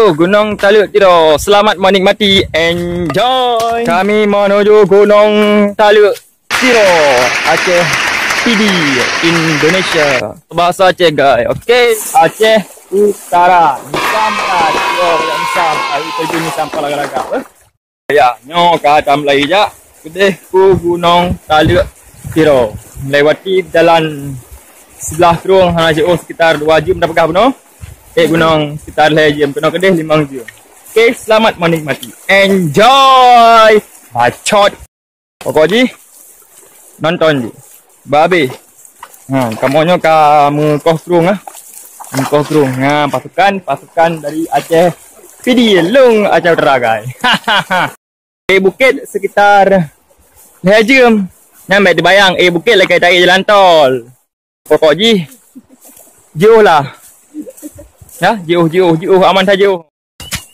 menuju Gunung Taleuk Tiroe. Selamat menikmati. Enjoy. Kami menuju Gunung Taleuk Tiroe, Aceh Pidie, Indonesia. Bahasa Aceh guys. Okey, Aceh Utara. Sampai Insam, air terjun sampai laga-laga. Ya, nyo ke atas Melayu je. Kedih ku Gunung Taleuk Tiroe. Melewati jalan sebelah terung hanya sekitar 2 jam dah pegah penuh. Gunung sekitar 2 jam penuh kedih 5 jam. Okey, selamat menikmati. Enjoy. Bacot. Pokoknya nonton je. Babe. Kamunya kamu kosrung ah. Kosrung. Pasukan dari Aceh Pidie Long Aceh Utara guys. Bukit sekitar 2 jam. Nyampe dibayang Bukit lagi cari jalan tol. Pokoknya jauh lah. Ya, jauh aman saja.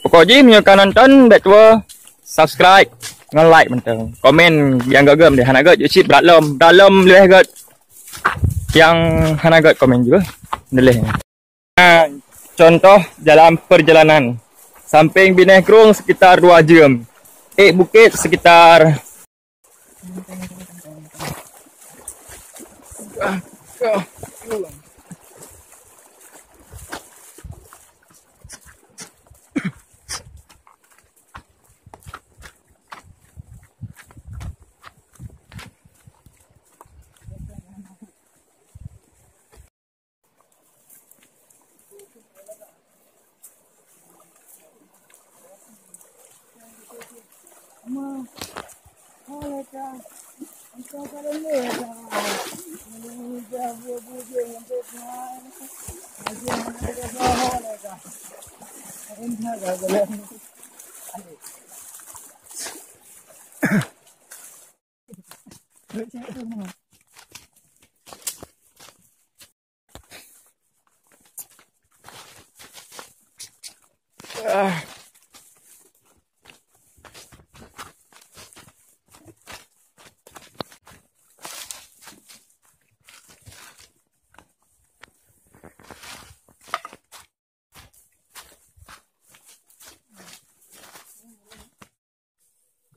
Pokoknya menyokan nonton, baik tua, subscribe, nge-like mentang. Komen yang gagam deh, hana gak jut dalam lebih gak. Yang hana gak komen juga. Boleh. Contoh dalam perjalanan. Samping Bineh Krung sekitar 2 jam. Bukit sekitar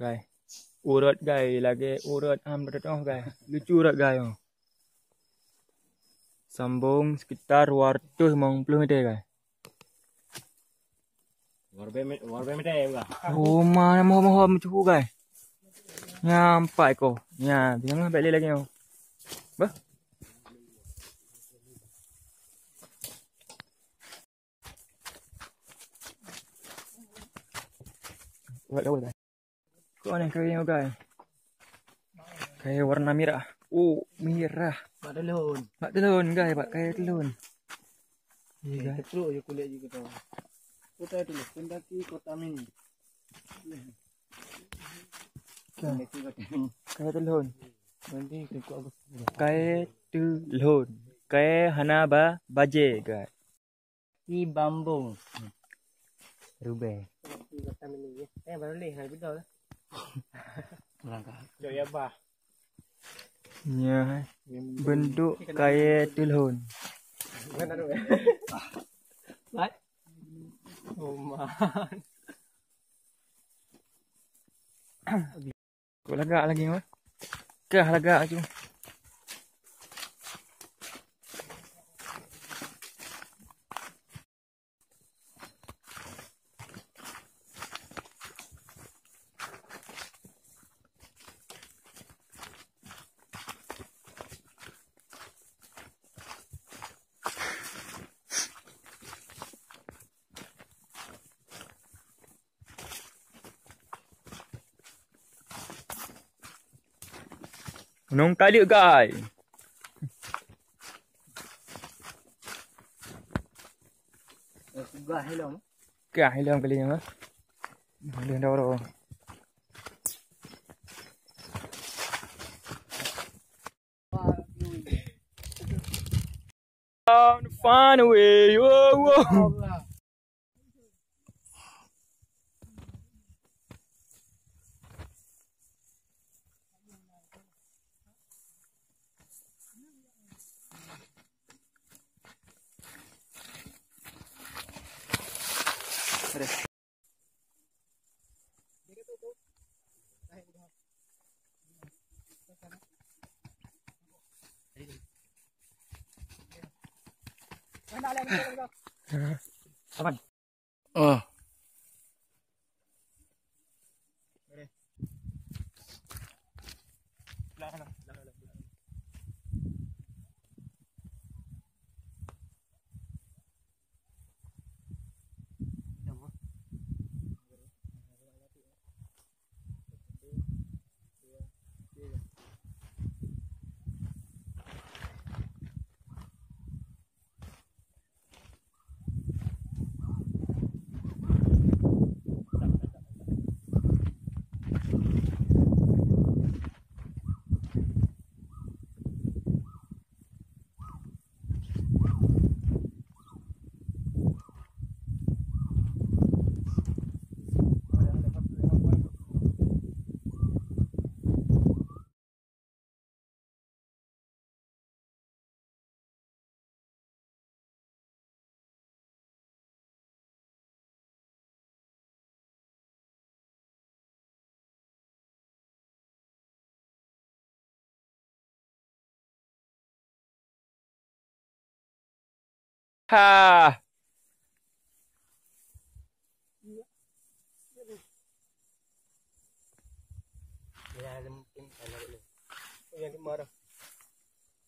guys, urut guys, lagi urut guys, lucu urut guys. Sambung sekitar 250 meter guys. 250 meter juga. Oh mana mau macam guys. Nyampai ko. Nya, jangan balik lagi yo. Bah. What guys? Kau ni kayu guys. Kayu warna merah. Oh, merah. Mak telun guys, kayu telun. Iya guys. Terus je kulit juga tu. Kota dulu, pendaki kota mini. Kayu telun. Nanti ikut aku. Kayu telun. Kayu hana baje guys. Ni bambung. Rube. Kota mini. Baru ni hari betul. Melangkah. Joya bah. Ya, bentuk kayak telun. Mana tu? What? Oh man. Kau lagak lagi mah? Kah lagak tu. Gunung Taleuk guys. Gah helom. Gah helom kali ni mah. Boleh dah orang. Find a way. Whoa. Aman. Oh. Ha.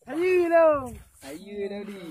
Kayu dah. Kayu dah di.